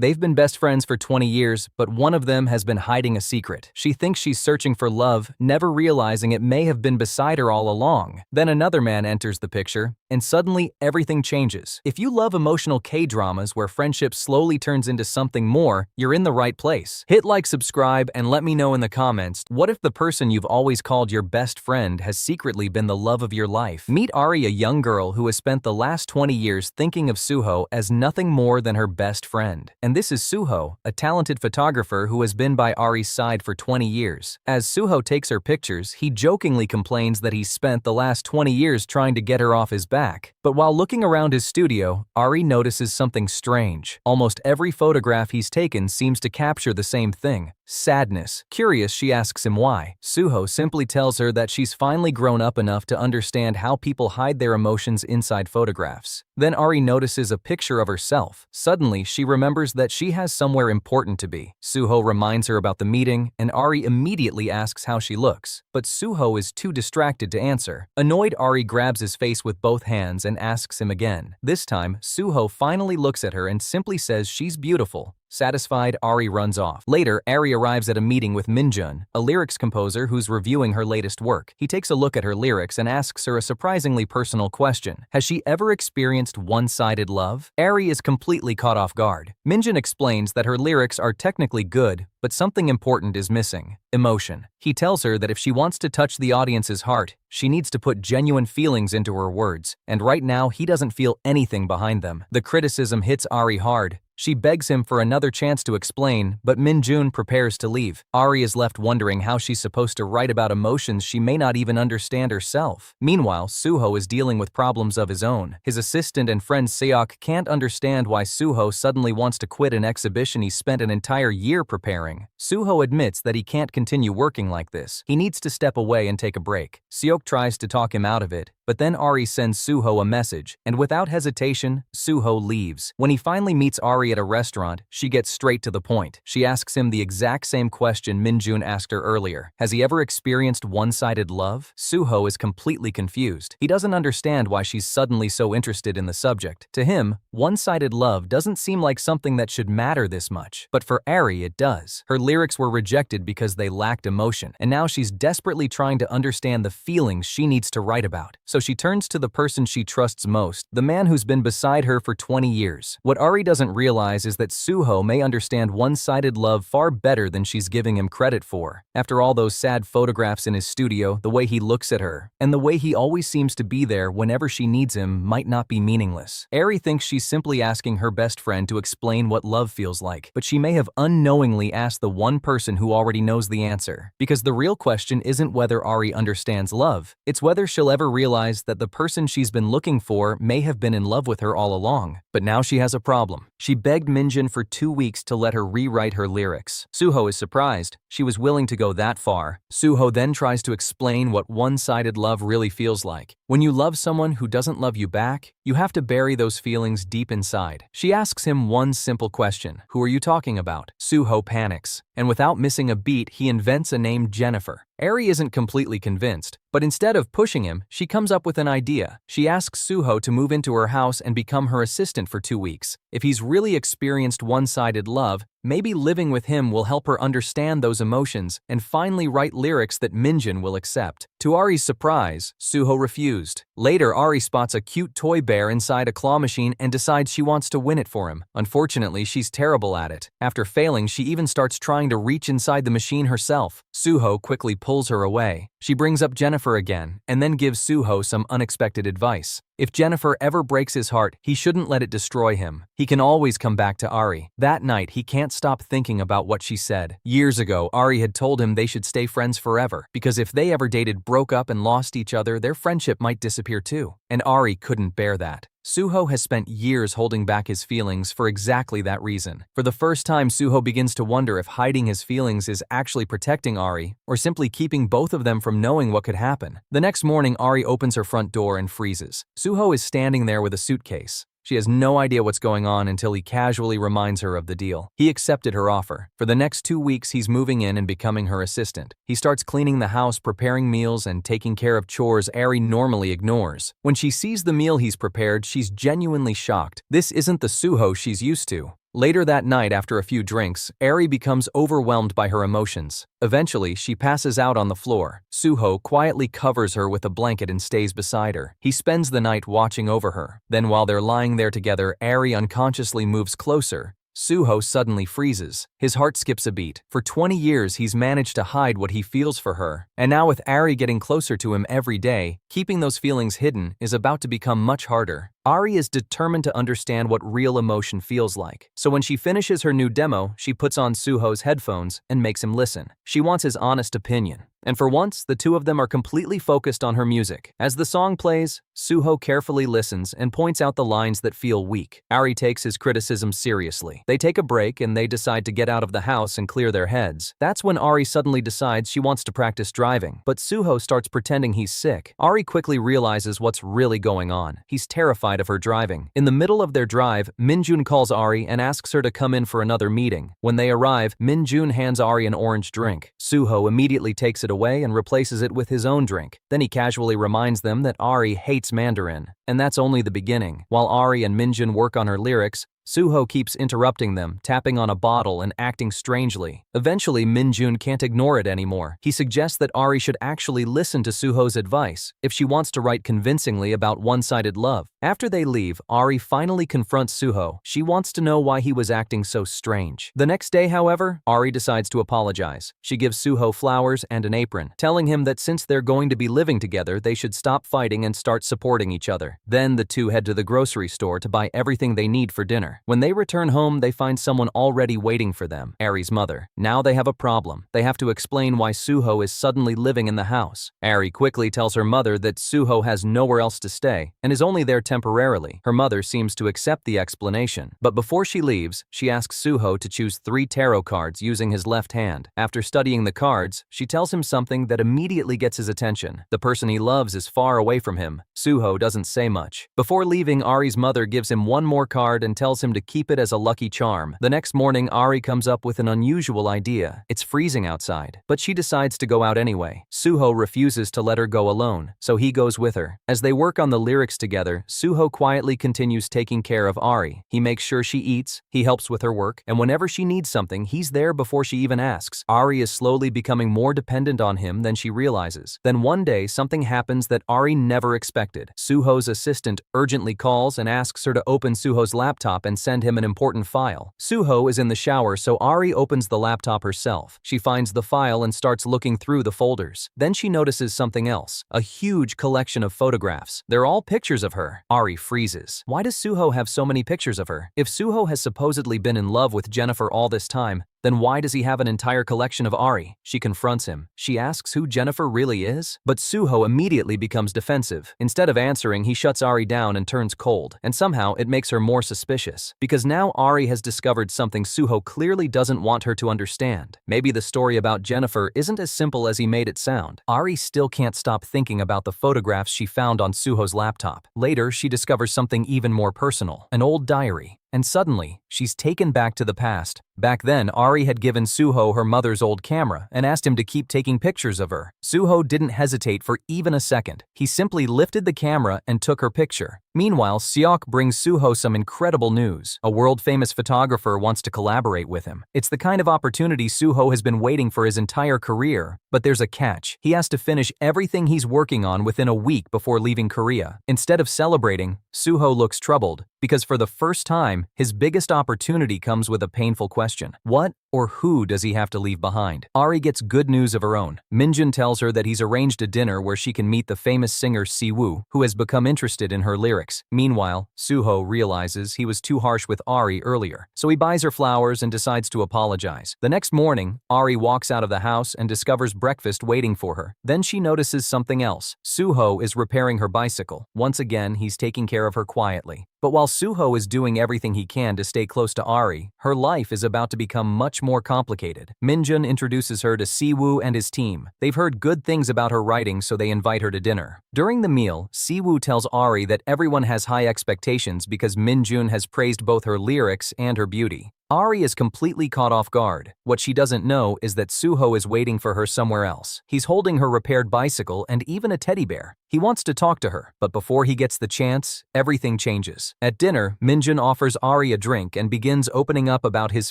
They've been best friends for 20 years, but one of them has been hiding a secret. She thinks she's searching for love, never realizing it may have been beside her all along. Then another man enters the picture, and suddenly everything changes. If you love emotional K-dramas where friendship slowly turns into something more, you're in the right place. Hit like, subscribe, and let me know in the comments, what if the person you've always called your best friend has secretly been the love of your life? Meet Ari, a young girl who has spent the last 20 years thinking of Suho as nothing more than her best friend. And this is Suho, a talented photographer who has been by Ari's side for 20 years. As Suho takes her pictures, he jokingly complains that he's spent the last 20 years trying to get her off his back. But while looking around his studio, Ari notices something strange. Almost every photograph he's taken seems to capture the same thing: sadness. Curious, she asks him why. Suho simply tells her that she's finally grown up enough to understand how people hide their emotions inside photographs. Then Ari notices a picture of herself. Suddenly, she remembers that she has somewhere important to be. Suho reminds her about the meeting, and Ari immediately asks how she looks. But Suho is too distracted to answer. Annoyed, Ari grabs his face with both hands and asks him again. This time, Suho finally looks at her and simply says she's beautiful. Satisfied, Ari runs off. Later, Ari arrives at a meeting with Minjun, a lyrics composer who's reviewing her latest work. He takes a look at her lyrics and asks her a surprisingly personal question. Has she ever experienced one-sided love? Ari is completely caught off guard. Minjun explains that her lyrics are technically good, but something important is missing: emotion. He tells her that if she wants to touch the audience's heart, she needs to put genuine feelings into her words, and right now he doesn't feel anything behind them. The criticism hits Ari hard. She begs him for another chance to explain, but Minjun prepares to leave. Ari is left wondering how she's supposed to write about emotions she may not even understand herself. Meanwhile, Suho is dealing with problems of his own. His assistant and friend Seok can't understand why Suho suddenly wants to quit an exhibition he spent an entire year preparing. Suho admits that he can't continue working like this. He needs to step away and take a break. Seok tries to talk him out of it, but then Ari sends Suho a message, and without hesitation, Suho leaves. When he finally meets Ari at a restaurant, she gets straight to the point. She asks him the exact same question Minjun asked her earlier. Has he ever experienced one-sided love? Suho is completely confused. He doesn't understand why she's suddenly so interested in the subject. To him, one-sided love doesn't seem like something that should matter this much. But for Ari, it does. Her lyrics were rejected because they lacked emotion, and now she's desperately trying to understand the feelings she needs to write about. So she turns to the person she trusts most, the man who's been beside her for 20 years. What Ari doesn't realize is that Suho may understand one-sided love far better than she's giving him credit for. After all those sad photographs in his studio, the way he looks at her, and the way he always seems to be there whenever she needs him might not be meaningless. Ari thinks she's simply asking her best friend to explain what love feels like, but she may have unknowingly asked the one person who already knows the answer. Because the real question isn't whether Ari understands love, it's whether she'll ever realize that the person she's been looking for may have been in love with her all along. But now she has a problem. She begged Minjun for 2 weeks to let her rewrite her lyrics. Suho is surprised. She was willing to go that far. Suho then tries to explain what one-sided love really feels like. When you love someone who doesn't love you back, you have to bury those feelings deep inside. She asks him one simple question: who are you talking about? Suho panics, and without missing a beat, he invents a name: Jennifer. Ari isn't completely convinced, but instead of pushing him, she comes up with an idea. She asks Suho to move into her house and become her assistant for 2 weeks. If he's really experienced one-sided love, maybe living with him will help her understand those emotions and finally write lyrics that Minjun will accept. To Ari's surprise, Suho refused. Later, Ari spots a cute toy bear inside a claw machine and decides she wants to win it for him. Unfortunately, she's terrible at it. After failing, she even starts trying to reach inside the machine herself. Suho quickly pulls her away. She brings up Jennifer again, and then gives Suho some unexpected advice. If Jennifer ever breaks his heart, he shouldn't let it destroy him. He can always come back to Ari. That night, he can't stop thinking about what she said. Years ago, Ari had told him they should stay friends forever, because if they ever dated, broke up, and lost each other, their friendship might disappear too. And Ari couldn't bear that. Suho has spent years holding back his feelings for exactly that reason. For the first time, Suho begins to wonder if hiding his feelings is actually protecting Ari, or simply keeping both of them from knowing what could happen. The next morning, Ari opens her front door and freezes. Suho is standing there with a suitcase. She has no idea what's going on until he casually reminds her of the deal. He accepted her offer. For the next 2 weeks, he's moving in and becoming her assistant. He starts cleaning the house, preparing meals, and taking care of chores Ari normally ignores. When she sees the meal he's prepared, she's genuinely shocked. This isn't the Suho she's used to. Later that night, after a few drinks, Ari becomes overwhelmed by her emotions. Eventually, she passes out on the floor. Suho quietly covers her with a blanket and stays beside her. He spends the night watching over her. Then while they're lying there together, Ari unconsciously moves closer. Suho suddenly freezes. His heart skips a beat. For 20 years, he's managed to hide what he feels for her. And now with Ari getting closer to him every day, keeping those feelings hidden is about to become much harder. Ari is determined to understand what real emotion feels like. So when she finishes her new demo, she puts on Suho's headphones and makes him listen. She wants his honest opinion. And for once, the two of them are completely focused on her music. As the song plays, Suho carefully listens and points out the lines that feel weak. Ari takes his criticism seriously. They take a break and they decide to get out of the house and clear their heads. That's when Ari suddenly decides she wants to practice driving. But Suho starts pretending he's sick. Ari quickly realizes what's really going on. He's terrified of her driving. In the middle of their drive, Minjun calls Ari and asks her to come in for another meeting. When they arrive, Minjun hands Ari an orange drink. Suho immediately takes it away and replaces it with his own drink. Then he casually reminds them that Ari hates Mandarin. And that's only the beginning. While Ari and Minjun work on her lyrics, Suho keeps interrupting them, tapping on a bottle and acting strangely. Eventually, Minjun can't ignore it anymore. He suggests that Ari should actually listen to Suho's advice if she wants to write convincingly about one-sided love. After they leave, Ari finally confronts Suho. She wants to know why he was acting so strange. The next day, however, Ari decides to apologize. She gives Suho flowers and an apron, telling him that since they're going to be living together, they should stop fighting and start supporting each other. Then the two head to the grocery store to buy everything they need for dinner. When they return home, they find someone already waiting for them, Ari's mother. Now they have a problem. They have to explain why Suho is suddenly living in the house. Ari quickly tells her mother that Suho has nowhere else to stay and is only there temporarily. Her mother seems to accept the explanation. But before she leaves, she asks Suho to choose 3 tarot cards using his left hand. After studying the cards, she tells him something that immediately gets his attention. The person he loves is far away from him. Suho doesn't say much. Before leaving, Ari's mother gives him one more card and tells him to keep it as a lucky charm. The next morning, Ari comes up with an unusual idea. It's freezing outside, but she decides to go out anyway. Suho refuses to let her go alone, so he goes with her. As they work on the lyrics together, Suho quietly continues taking care of Ari. He makes sure she eats, he helps with her work, and whenever she needs something, he's there before she even asks. Ari is slowly becoming more dependent on him than she realizes. Then one day, something happens that Ari never expected. Suho's assistant urgently calls and asks her to open Suho's laptop and send him an important file. Suho is in the shower, so Ari opens the laptop herself. She finds the file and starts looking through the folders. Then she notices something else, a huge collection of photographs. They're all pictures of her. Ari freezes. Why does Suho have so many pictures of her? If Suho has supposedly been in love with Jennifer all this time, then why does he have an entire collection of Ari? She confronts him. She asks who Jennifer really is, but Suho immediately becomes defensive. Instead of answering, he shuts Ari down and turns cold, and somehow it makes her more suspicious. Because now Ari has discovered something Suho clearly doesn't want her to understand. Maybe the story about Jennifer isn't as simple as he made it sound. Ari still can't stop thinking about the photographs she found on Suho's laptop. Later, she discovers something even more personal, an old diary. And suddenly, she's taken back to the past. Back then, Ari had given Suho her mother's old camera and asked him to keep taking pictures of her. Suho didn't hesitate for even a second. He simply lifted the camera and took her picture. Meanwhile, Seok brings Suho some incredible news. A world-famous photographer wants to collaborate with him. It's the kind of opportunity Suho has been waiting for his entire career. But there's a catch. He has to finish everything he's working on within a week before leaving Korea. Instead of celebrating, Suho looks troubled, because for the first time, his biggest opportunity comes with a painful question. What or who does he have to leave behind? Ari gets good news of her own. Minjun tells her that he's arranged a dinner where she can meet the famous singer Siwoo, who has become interested in her lyrics. Meanwhile, Suho realizes he was too harsh with Ari earlier, so he buys her flowers and decides to apologize. The next morning, Ari walks out of the house and discovers breakfast waiting for her. Then she notices something else. Suho is repairing her bicycle. Once again, he's taking care of her quietly. But while Suho is doing everything he can to stay close to Ari, her life is about to become much more complicated. Minjun introduces her to Siwoo and his team. They've heard good things about her writing, so they invite her to dinner. During the meal, Siwoo tells Ari that everyone has high expectations because Minjun has praised both her lyrics and her beauty. Ari is completely caught off guard. What she doesn't know is that Suho is waiting for her somewhere else. He's holding her repaired bicycle and even a teddy bear. He wants to talk to her, but before he gets the chance, everything changes. At dinner, Minjun offers Ari a drink and begins opening up about his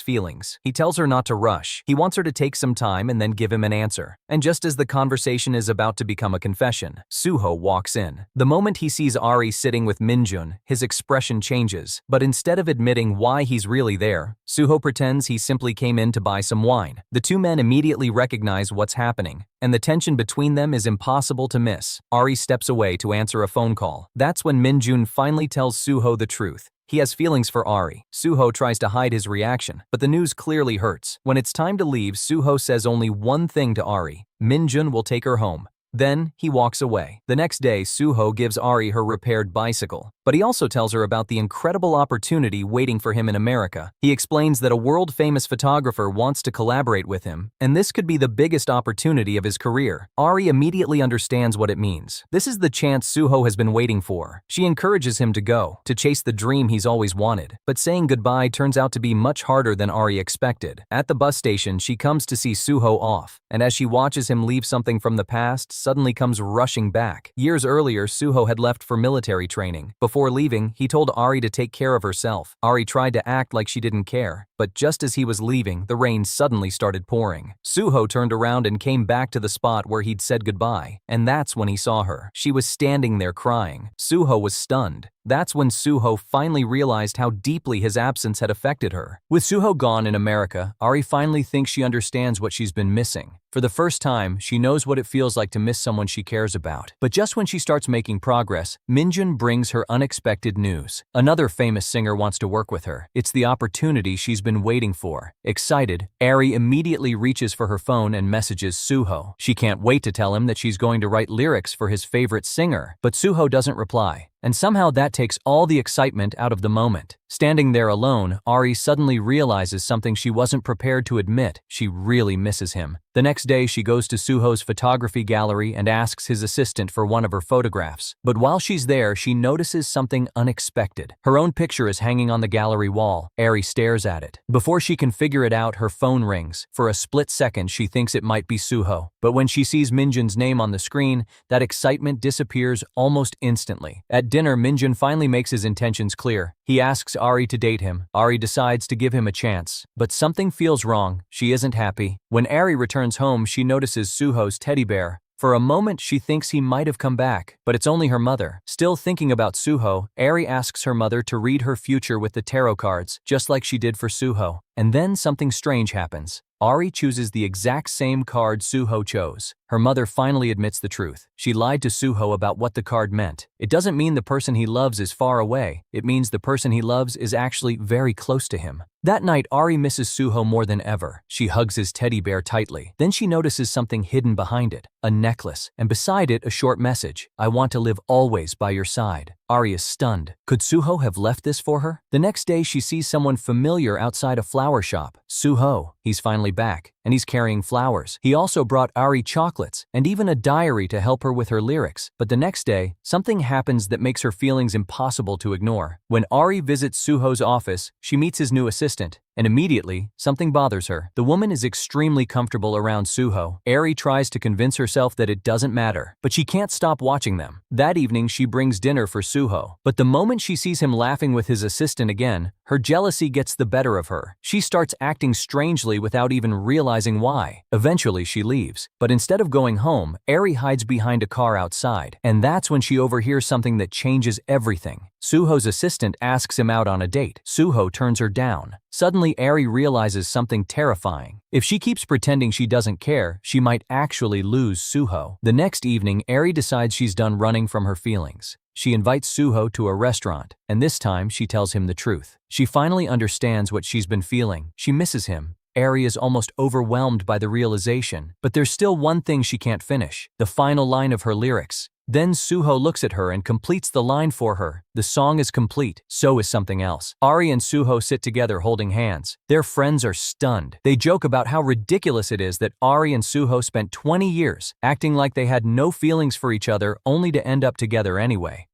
feelings. He tells her not to rush. He wants her to take some time and then give him an answer. And just as the conversation is about to become a confession, Suho walks in. The moment he sees Ari sitting with Minjun, his expression changes. But instead of admitting why he's really there, Suho pretends he simply came in to buy some wine. The two men immediately recognize what's happening, and the tension between them is impossible to miss. Ari steps away to answer a phone call. That's when Minjun finally tells Suho the truth. He has feelings for Ari. Suho tries to hide his reaction, but the news clearly hurts. When it's time to leave, Suho says only one thing to Ari: Minjun will take her home. Then, he walks away. The next day, Suho gives Ari her repaired bicycle, but he also tells her about the incredible opportunity waiting for him in America. He explains that a world-famous photographer wants to collaborate with him, and this could be the biggest opportunity of his career. Ari immediately understands what it means. This is the chance Suho has been waiting for. She encourages him to go, to chase the dream he's always wanted. But saying goodbye turns out to be much harder than Ari expected. At the bus station, she comes to see Suho off, and as she watches him leave, something from the past suddenly comes rushing back. Years earlier, Suho had left for military training. Before leaving, he told Ari to take care of herself. Ari tried to act like she didn't care, but just as he was leaving, the rain suddenly started pouring. Suho turned around and came back to the spot where he'd said goodbye, and that's when he saw her. She was standing there crying. Suho was stunned. That's when Suho finally realized how deeply his absence had affected her. With Suho gone in America, Ari finally thinks she understands what she's been missing. For the first time, she knows what it feels like to miss someone she cares about. But just when she starts making progress, Minjun brings her unexpected news. Another famous singer wants to work with her. It's the opportunity she's been waiting for. Excited, Ari immediately reaches for her phone and messages Suho. She can't wait to tell him that she's going to write lyrics for his favorite singer, but Suho doesn't reply. And somehow that takes all the excitement out of the moment. Standing there alone, Ari suddenly realizes something she wasn't prepared to admit: she really misses him. The next day, she goes to Suho's photography gallery and asks his assistant for one of her photographs. But while she's there, she notices something unexpected. Her own picture is hanging on the gallery wall. Ari stares at it. Before she can figure it out, her phone rings. For a split second, she thinks it might be Suho. But when she sees Minjun's name on the screen, that excitement disappears almost instantly. At dinner, Minjun finally makes his intentions clear. He asks Ari to date him. Ari decides to give him a chance. But something feels wrong. She isn't happy. When Ari returns home, she notices Suho's teddy bear. For a moment, she thinks he might have come back, but it's only her mother. Still thinking about Suho, Ari asks her mother to read her future with the tarot cards, just like she did for Suho. And then something strange happens. Ari chooses the exact same card Suho chose. Her mother finally admits the truth. She lied to Suho about what the card meant. It doesn't mean the person he loves is far away. It means the person he loves is actually very close to him. That night, Ari misses Suho more than ever. She hugs his teddy bear tightly. Then she notices something hidden behind it, a necklace, and beside it a short message: "I want to live always by your side." Ari is stunned. Could Suho have left this for her? The next day, she sees someone familiar outside a flower shop. Suho. He's finally back, and he's carrying flowers. He also brought Ari chocolates and even a diary to help her with her lyrics. But the next day, something happens that makes her feelings impossible to ignore. When Ari visits Suho's office, she meets his new assistant, and immediately, something bothers her. The woman is extremely comfortable around Suho. Ari tries to convince herself that it doesn't matter, but she can't stop watching them. That evening, she brings dinner for Suho. But the moment she sees him laughing with his assistant again, her jealousy gets the better of her. She starts acting strangely without even realizing why. Eventually, she leaves. But instead of going home, Ari hides behind a car outside. And that's when she overhears something that changes everything. Suho's assistant asks him out on a date. Suho turns her down. Suddenly, Ari realizes something terrifying. If she keeps pretending she doesn't care, she might actually lose Suho. The next evening, Ari decides she's done running from her feelings. She invites Suho to a restaurant, and this time she tells him the truth. She finally understands what she's been feeling. She misses him. Ari is almost overwhelmed by the realization, but there's still one thing she can't finish: the final line of her lyrics. Then Suho looks at her and completes the line for her. The song is complete, so is something else. Ari and Suho sit together holding hands. Their friends are stunned. They joke about how ridiculous it is that Ari and Suho spent 20 years acting like they had no feelings for each other only to end up together anyway.